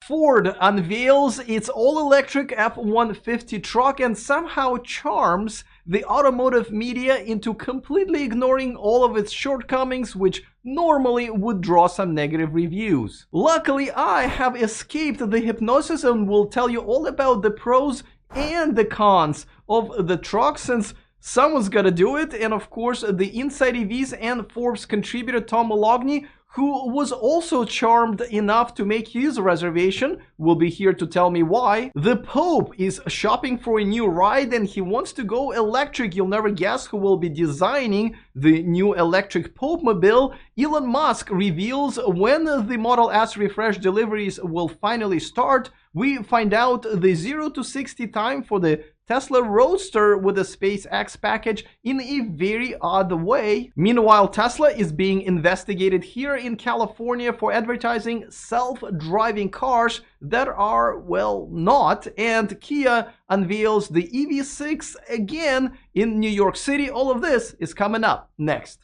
Ford unveils its all-electric F-150 truck and somehow charms the automotive media into completely ignoring all of its shortcomings, which normally would draw some negative reviews. Luckily, I have escaped the hypnosis and will tell you all about the pros and the cons of the truck, since someone's gotta do it. And of course, the InsideEVs and Forbes contributor Tom Moloughney, who was also charmed enough to make his reservation, will be here to tell me why. The Pope is shopping for a new ride and he wants to go electric. You'll never guess who will be designing the new electric Popemobile. Elon Musk reveals when the Model S refresh deliveries will finally start. We find out the 0 to 60 time for the Tesla Roadster with a SpaceX package in a very odd way. Meanwhile, Tesla is being investigated here in California for advertising self-driving cars that are, well, not. And Kia unveils the EV6 again in New York City. All of this is coming up next.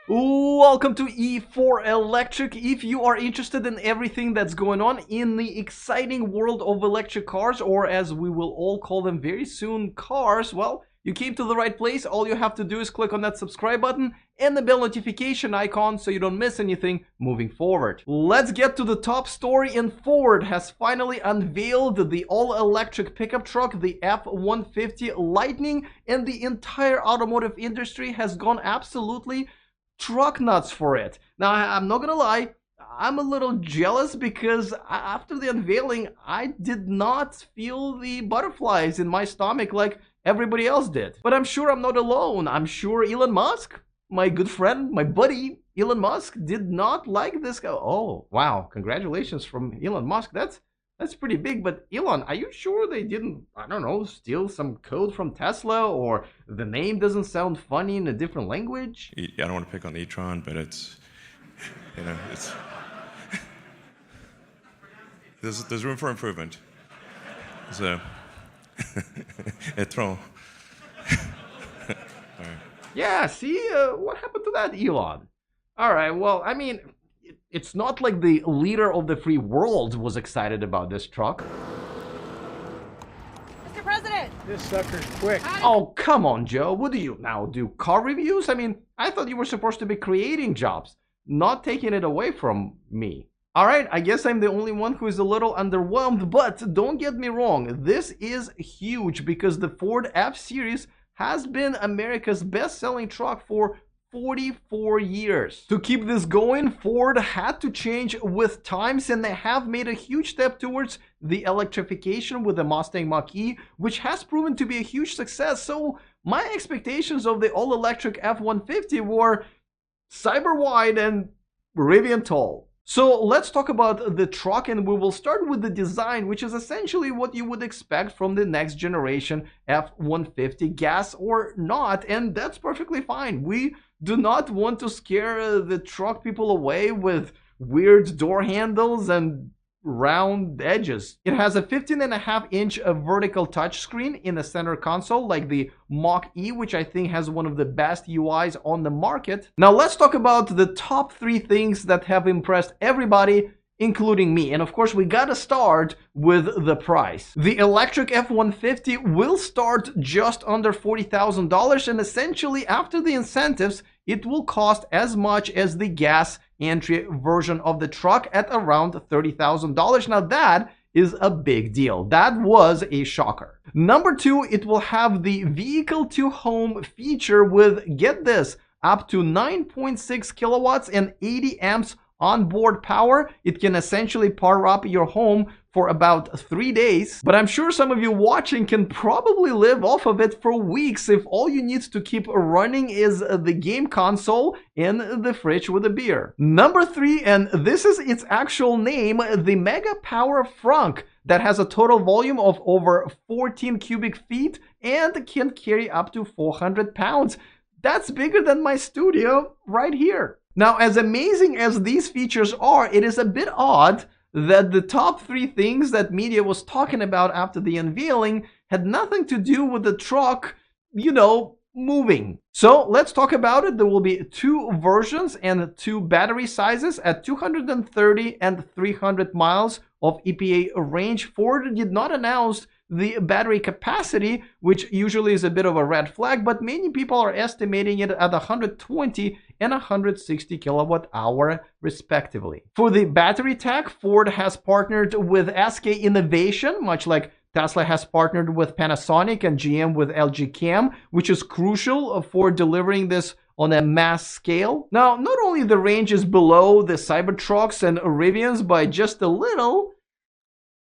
Welcome to E4 Electric. If you are interested in everything that's going on in the exciting world of electric cars, or as we will all call them very soon, cars, well, you came to the right place. All you have to do is click on that subscribe button and the bell notification icon so you don't miss anything moving forward. Let's get to the top story. And Ford has finally unveiled the all-electric pickup truck, the F-150 Lightning, and the entire automotive industry has gone absolutely truck nuts for it. Now, I'm not gonna lie, I'm a little jealous because after the unveiling, I did not feel the butterflies in my stomach like everybody else did. But I'm sure I'm not alone. I'm sure Elon Musk, my good friend, my buddy Elon Musk, did not like this guy. Oh, wow, congratulations from Elon Musk. That's pretty big. But Elon, are you sure they didn't, I don't know, steal some code from Tesla, or the name doesn't sound funny in a different language? I don't want to pick on e-tron, but it's, you know, it's there's room for improvement. So, e-tron. All right. Yeah, see, what happened to that, Elon? All right, well, I mean, it's not like the leader of the free world was excited about this truck. Mr. President! This sucker's quick. Oh, come on, Joe. What do you now do? Car reviews? I mean, I thought you were supposed to be creating jobs, not taking it away from me. All right, I guess I'm the only one who is a little underwhelmed, but don't get me wrong. This is huge because the Ford F-Series has been America's best-selling truck for 44 years. To keep this going, Ford had to change with times, and they have made a huge step towards the electrification with the Mustang Mach-E, which has proven to be a huge success. So my expectations of the all-electric F-150 were cyber wide and Rivian tall. So let's talk about the truck, and we will start with the design, which is essentially what you would expect from the next generation F-150, gas or not, and that's perfectly fine. We do not want to scare the truck people away with weird door handles and round edges. It has a 15.5-inch vertical touchscreen in the center console, like the Mach-E, which I think has one of the best UIs on the market. Now let's talk about the top 3 things that have impressed everybody, including me. And of course, we gotta start with the price. The electric F-150 will start just under $40,000, and essentially after the incentives, it will cost as much as the gas entry version of the truck at around $30,000. Now that is a big deal. That was a shocker. Number 2, it will have the vehicle to home feature with, get this, up to 9.6 kilowatts and 80 amps onboard power. It can essentially power up your home for about 3 days, but I'm sure some of you watching can probably live off of it for weeks if all you need to keep running is the game console and the fridge with a beer. Number 3, and this is its actual name, the Mega Power Frunk, that has a total volume of over 14 cubic feet and can carry up to 400 pounds. That's bigger than my studio right here. Now, as amazing as these features are, it is a bit odd that the top 3 things that media was talking about after the unveiling had nothing to do with the truck, you know, moving. So let's talk about it. There will be 2 versions and 2 battery sizes at 230 and 300 miles of EPA range. Ford did not announce the battery capacity, which usually is a bit of a red flag, but many people are estimating it at 120 and 160 kilowatt hour respectively. For the battery tech, Ford has partnered with SK Innovation, much like Tesla has partnered with Panasonic and GM with LG Chem, which is crucial for delivering this on a mass scale. Now, not only the range is below the Cybertrucks and Rivians by just a little,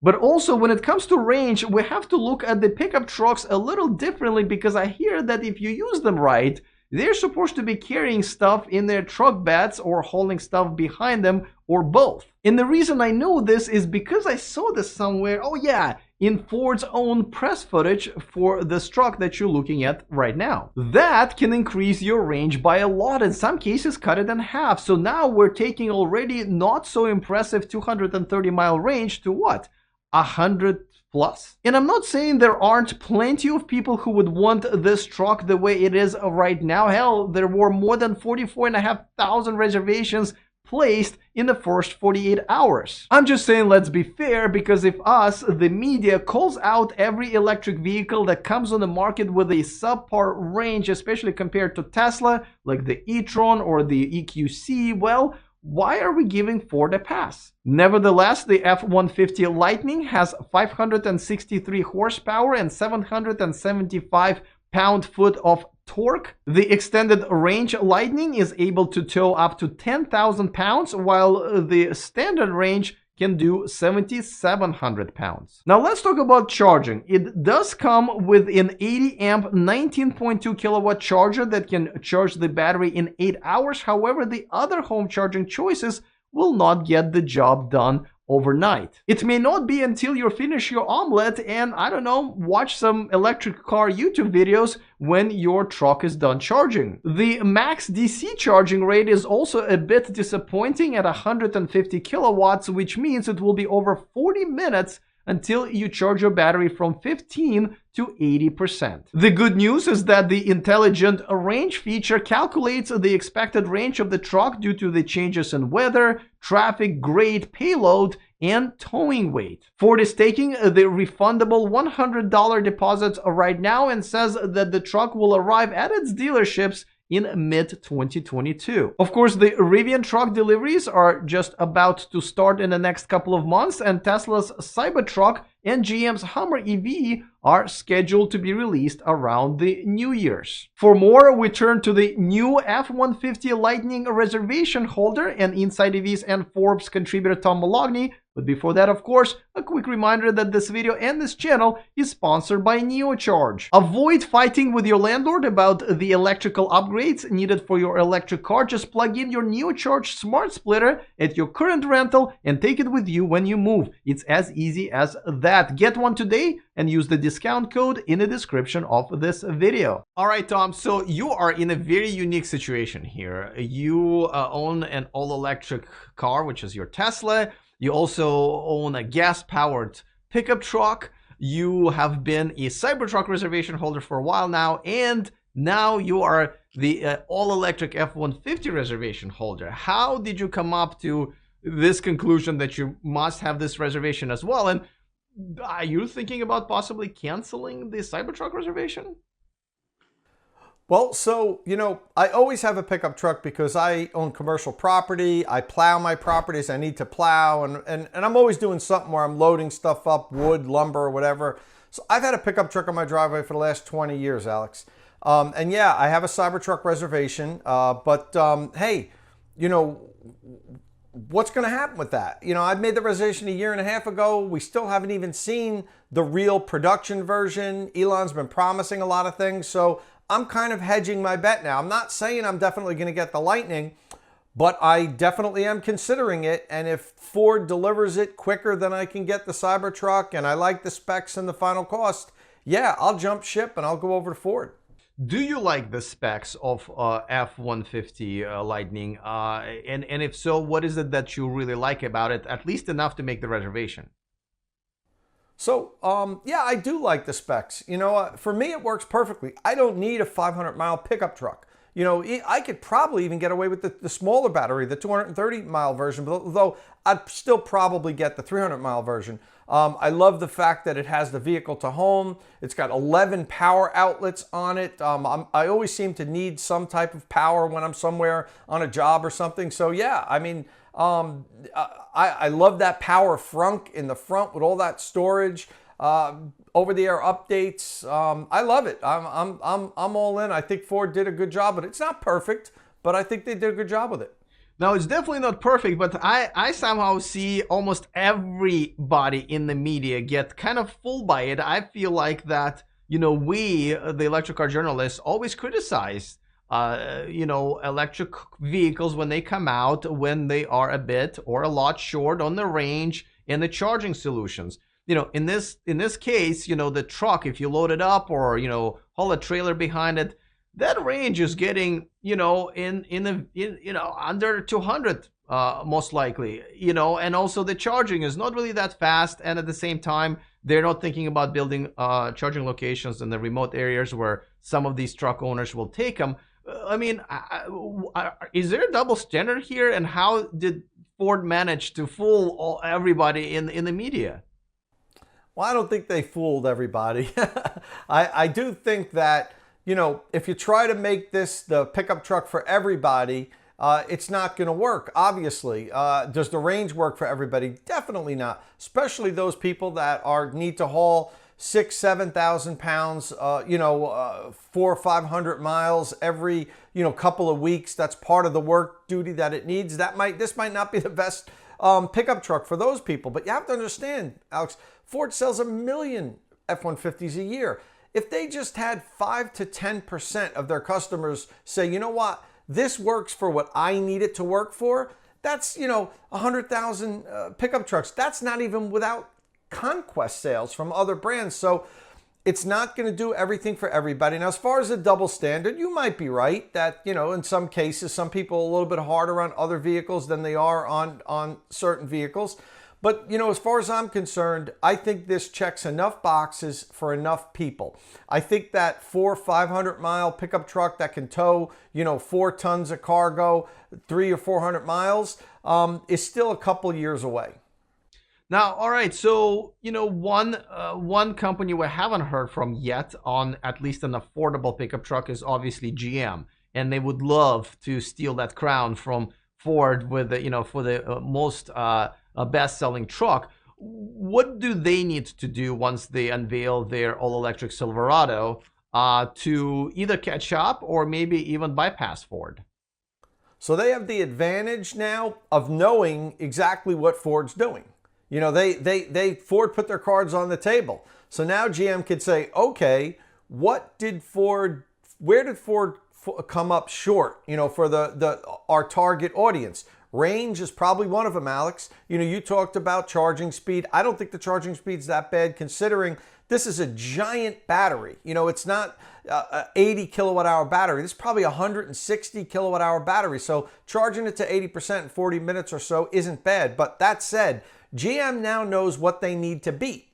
but also when it comes to range, we have to look at the pickup trucks a little differently, because I hear that if you use them right, they're supposed to be carrying stuff in their truck beds or hauling stuff behind them, or both. And the reason I know this is because I saw this somewhere, oh yeah, in Ford's own press footage for this truck that you're looking at right now. That can increase your range by a lot, in some cases cut it in half. So now we're taking already not so impressive 230-mile range to what? 100 plus. And I'm not saying there aren't plenty of people who would want this truck the way it is right now. Hell, there were more than 44,500 reservations placed in the first 48 hours. I'm just saying, let's be fair, because if us, the media, calls out every electric vehicle that comes on the market with a subpar range, especially compared to Tesla, like the e-tron or the EQC, well, why are we giving Ford a pass? Nevertheless, the F-150 Lightning has 563 horsepower and 775 pound-foot of torque. The extended range Lightning is able to tow up to 10,000 pounds, while the standard range can do 7,700 pounds. Now let's talk about charging. It does come with an 80 amp 19.2 kilowatt charger that can charge the battery in 8 hours. However, the other home charging choices will not get the job done overnight. It may not be until you finish your omelet and, I don't know, watch some electric car YouTube videos when your truck is done charging. The max DC charging rate is also a bit disappointing at 150 kilowatts, which means it will be over 40 minutes until you charge your battery from 15 to 80%. The good news is that the intelligent range feature calculates the expected range of the truck due to the changes in weather, traffic, grade, payload, and towing weight. Ford is taking the refundable $100 deposits right now and says that the truck will arrive at its dealerships in mid-2022. Of course, the Rivian truck deliveries are just about to start in the next couple of months, and Tesla's Cybertruck and GM's Hummer EV are scheduled to be released around the New Year's. For more, we turn to the new F-150 Lightning reservation holder and InsideEVs and Forbes contributor Tom Moloughney. But before that, of course, a quick reminder that this video and this channel is sponsored by NeoCharge. Avoid fighting with your landlord about the electrical upgrades needed for your electric car. Just plug in your NeoCharge smart splitter at your current rental and take it with you when you move. It's as easy as that. Get one today and use the discount code in the description of this video. All right, Tom, so you are in a very unique situation here. You own an all-electric car, which is your Tesla. You also own a gas-powered pickup truck. You have been a Cybertruck reservation holder for a while now, and now you are the all-electric F-150 reservation holder. How did you come up to this conclusion that you must have this reservation as well? And are you thinking about possibly canceling the Cybertruck reservation? Well, so, you know, I always have a pickup truck because I own commercial property. I plow my properties. I need to plow. And I'm always doing something where I'm loading stuff up, wood, lumber, whatever. So I've had a pickup truck on my driveway for the last 20 years, Alex. And yeah, I have a Cybertruck reservation. Hey, you know, what's going to happen with that? You know, I made the reservation a year and a half ago. We still haven't even seen the real production version. Elon's been promising a lot of things. So I'm kind of hedging my bet now. I'm not saying I'm definitely going to get the Lightning, but I definitely am considering it. And if Ford delivers it quicker than I can get the Cybertruck and I like the specs and the final cost, yeah, I'll jump ship and I'll go over to Ford. Do you like the specs of F-150 Lightning? And if so, what is it that you really like about it, at least enough to make the reservation? So, yeah, I do like the specs. You know, for me, it works perfectly. I don't need a 500-mile pickup truck. You know, I could probably even get away with the smaller battery, the 230-mile version, though I'd still probably get the 300-mile version. I love the fact that it has the vehicle to home. It's got 11 power outlets on it. I always seem to need some type of power when I'm somewhere on a job or something. So, yeah, I mean, I love that power frunk in the front with all that storage, over-the-air updates. I love it. I'm all in. I think Ford did a good job, but it's not perfect. But I think they did a good job with it. No, it's definitely not perfect, but I somehow see almost everybody in the media get kind of fooled by it. I feel like that, you know, we, the electric car journalists, always criticize you know, electric vehicles when they come out, when they are a bit or a lot short on the range and the charging solutions. You know, in this case, you know, the truck, if you load it up or, you know, haul a trailer behind it, that range is getting, you know, in you know, under 200 most likely, you know, and also the charging is not really that fast, and at the same time they're not thinking about building charging locations in the remote areas where some of these truck owners will take them. I mean, is there a double standard here, and how did Ford manage to fool everybody in the media? Well, I don't think they fooled everybody. I do think that, you know, if you try to make this the pickup truck for everybody, it's not going to work, obviously. Does the range work for everybody? Definitely not, especially those people that need to haul 6,000, 7,000 pounds, you know, 400 or 500 miles every, you know, couple of weeks. That's part of the work duty that it needs. This might not be the best pickup truck for those people. But you have to understand, Alex, Ford sells 1 million F-150s a year. If they just had 5 to 10% of their customers say, you know what, this works for what I need it to work for, that's, you know, 100,000 pickup trucks. That's not even without conquest sales from other brands. So it's not going to do everything for everybody. Now, as far as a double standard, you might be right that, you know, in some cases, some people are a little bit harder on other vehicles than they are on certain vehicles. But, you know, as far as I'm concerned, I think this checks enough boxes for enough people. I think that 400 or 500 mile pickup truck that can tow, you know, 4 tons of cargo, 300 or 400 miles, is still a couple years away. Now, all right, so, you know, one company we haven't heard from yet on at least an affordable pickup truck is obviously GM, and they would love to steal that crown from Ford with the, you know, for the most best-selling truck. What do they need to do once they unveil their all-electric Silverado to either catch up or maybe even bypass Ford? So they have the advantage now of knowing exactly what Ford's doing. You know, Ford put their cards on the table. So now GM could say, okay, where did Ford come up short, you know, for our target audience? Range is probably one of them, Alex. You know, you talked about charging speed. I don't think the charging speed's that bad considering this is a giant battery. You know, it's not an 80 kilowatt hour battery. This is probably a 160 kilowatt hour battery. So charging it to 80% in 40 minutes or so isn't bad. But that said, GM now knows what they need to beat.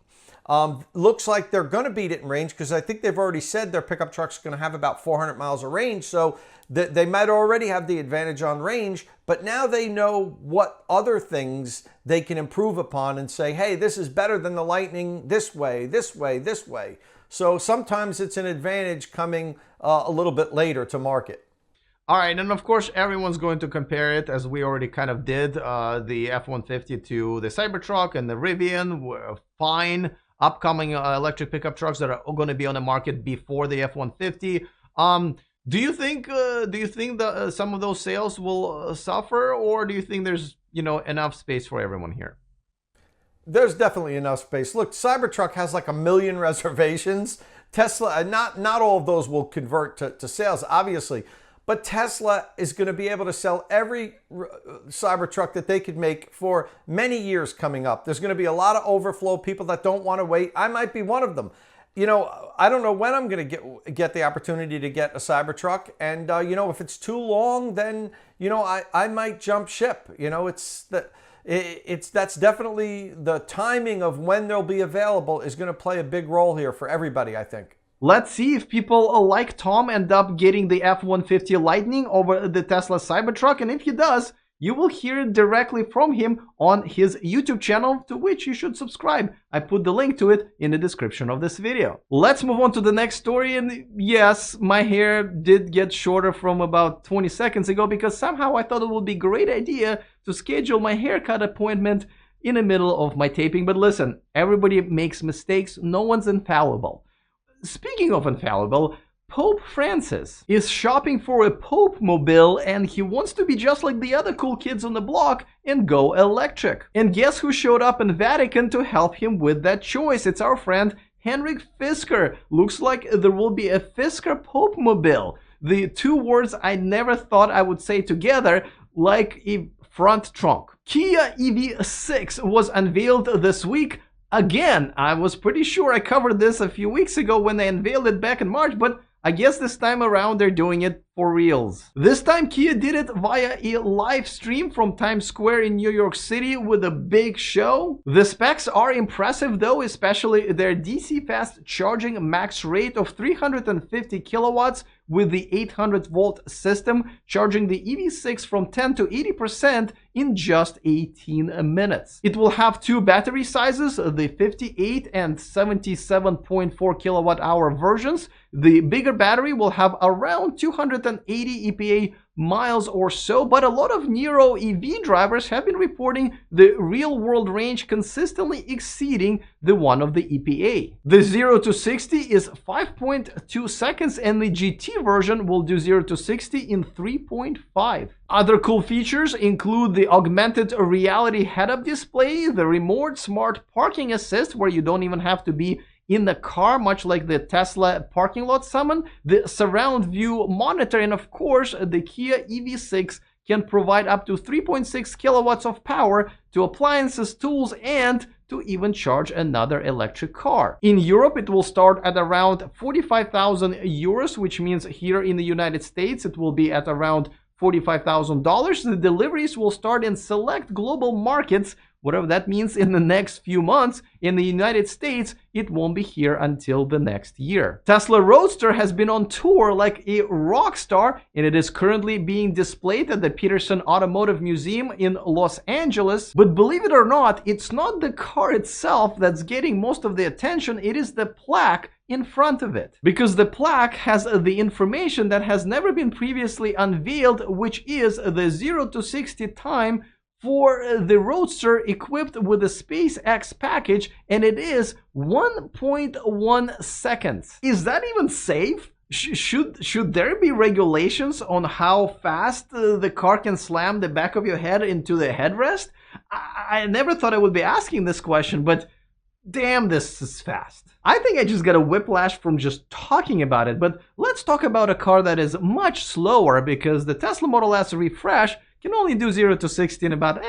Looks like they're going to beat it in range because I think they've already said their pickup truck's going to have about 400 miles of range. So they might already have the advantage on range, but now they know what other things they can improve upon and say, hey, this is better than the Lightning this way, this way, this way. So sometimes it's an advantage coming a little bit later to market. All right, and of course, everyone's going to compare it, as we already kind of did, the F-150 to the Cybertruck and the Rivian. Fine upcoming electric pickup trucks that are going to be on the market before the F-150. Do you think that some of those sales will suffer, or do you think there's, you know, enough space for everyone here? There's definitely enough space. Look, Cybertruck has like 1 million reservations. Tesla, not all of those will convert to sales, obviously. But Tesla is going to be able to sell every Cybertruck that they could make for many years coming up. There's going to be a lot of overflow, people that don't want to wait. I might be one of them. You know, I don't know when I'm going to get the opportunity to get a Cybertruck. And, you know, if it's too long, then, you know, I might jump ship. You know, That's definitely the timing of when they'll be available is going to play a big role here for everybody, I think. Let's see if people like Tom end up getting the F-150 Lightning over the Tesla Cybertruck, and if he does, you will hear it directly from him on his YouTube channel, to which you should subscribe. I put the link to it in the description of this video. Let's move on to the next story, and yes, my hair did get shorter from about 20 seconds ago because somehow I thought it would be a great idea to schedule my haircut appointment in the middle of my taping. But listen, everybody makes mistakes, no one's infallible. Speaking of infallible, Pope Francis is shopping for a Popemobile, and he wants to be just like the other cool kids on the block and go electric. And guess who showed up in Vatican to help him with that choice? It's our friend Henrik Fisker. Looks like there will be a Fisker Popemobile. The two words I never thought I would say together, like a front trunk. Kia EV6 was unveiled this week. Again, I was pretty sure I covered this a few weeks ago when they unveiled it back in March, but I guess this time around they're doing it for reals. This time Kia did it via a live stream from Times Square in New York City with a big show. The specs are impressive though, especially their DC fast charging max rate of 350 kilowatts with the 800-volt system, charging the EV6 from 10 to 80% in just 18 minutes. It will have two battery sizes, the 58 and 77.4 kilowatt hour versions. The bigger battery will have around 280 EPA miles or so, but a lot of Nero EV drivers have been reporting the real-world range consistently exceeding the one of the EPA. The 0 to 60 is 5.2 seconds, and the GT version will do 0 to 60 in 3.5. Other cool features include the augmented reality head-up display, the remote smart parking assist, where you don't even have to be in the car, much like the Tesla parking lot summon, the surround view monitor, and of course, the Kia EV6 can provide up to 3.6 kilowatts of power to appliances, tools, and to even charge another electric car. In Europe, it will start at around 45,000 euros, which means here in the United States, it will be at around $45,000. The deliveries will start in select global markets, whatever that means, in the next few months. In the United States, it won't be here until the next year. Tesla Roadster has been on tour like a rock star, and it is currently being displayed at the Peterson Automotive Museum in Los Angeles. But believe it or not, it's not the car itself that's getting most of the attention, it is the plaque in front of it. Because the plaque has the information that has never been previously unveiled, which is the 0 to 60 time for the Roadster equipped with the SpaceX package, and it is 1.1 seconds. Is that even safe? Should there be regulations on how fast the car can slam the back of your head into the headrest? I never thought I would be asking this question, but damn, this is fast. I think I just got a whiplash from just talking about it, but let's talk about a car that is much slower, because the Tesla Model S refresh can only do 0 to 60 in about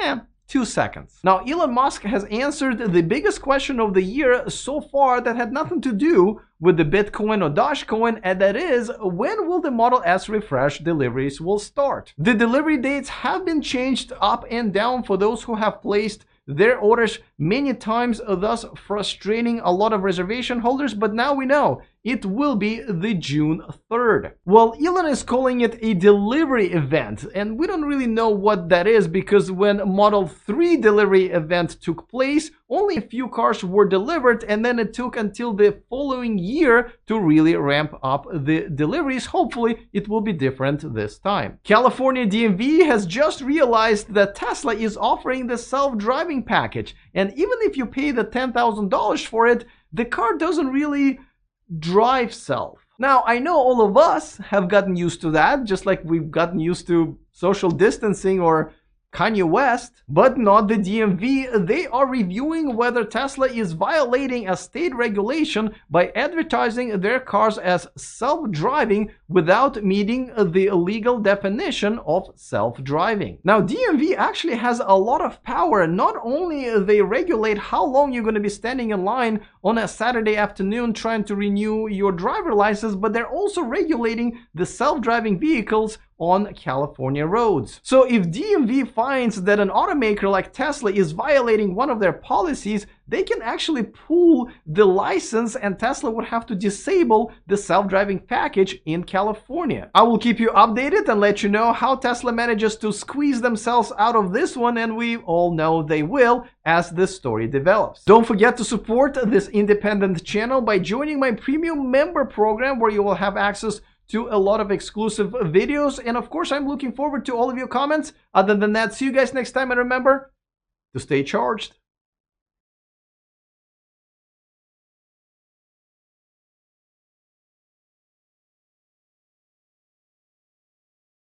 2 seconds. Now, Elon Musk has answered the biggest question of the year so far that had nothing to do with the Bitcoin or Dogecoin, and that is, when will the Model S refresh deliveries will start? The delivery dates have been changed up and down for those who have placed their orders many times, thus frustrating a lot of reservation holders, but now we know it will be the June 3rd. Well, Elon is calling it a delivery event, and we don't really know what that is, because when Model 3 delivery event took place, only a few cars were delivered, and then it took until the following year to really ramp up the deliveries. Hopefully, it will be different this time. California DMV has just realized that Tesla is offering the self-driving package, and even if you pay the $10,000 for it, the car doesn't really drive self. Now, I know all of us have gotten used to that, just like we've gotten used to social distancing or Kanye West, but not the DMV. They are reviewing whether Tesla is violating a state regulation by advertising their cars as self-driving without meeting the legal definition of self-driving. Now, DMV actually has a lot of power. Not only they regulate how long you're going to be standing in line on a Saturday afternoon trying to renew your driver license, but they're also regulating the self-driving vehicles on California roads. So if DMV finds that an automaker like Tesla is violating one of their policies, they can actually pull the license and Tesla would have to disable the self-driving package in California. I will keep you updated and let you know how Tesla manages to squeeze themselves out of this one, and we all know they will as this story develops. Don't forget to support this independent channel by joining my premium member program, where you will have access to a lot of exclusive videos. And of course, I'm looking forward to all of your comments. Other than that, see you guys next time, and remember to stay charged.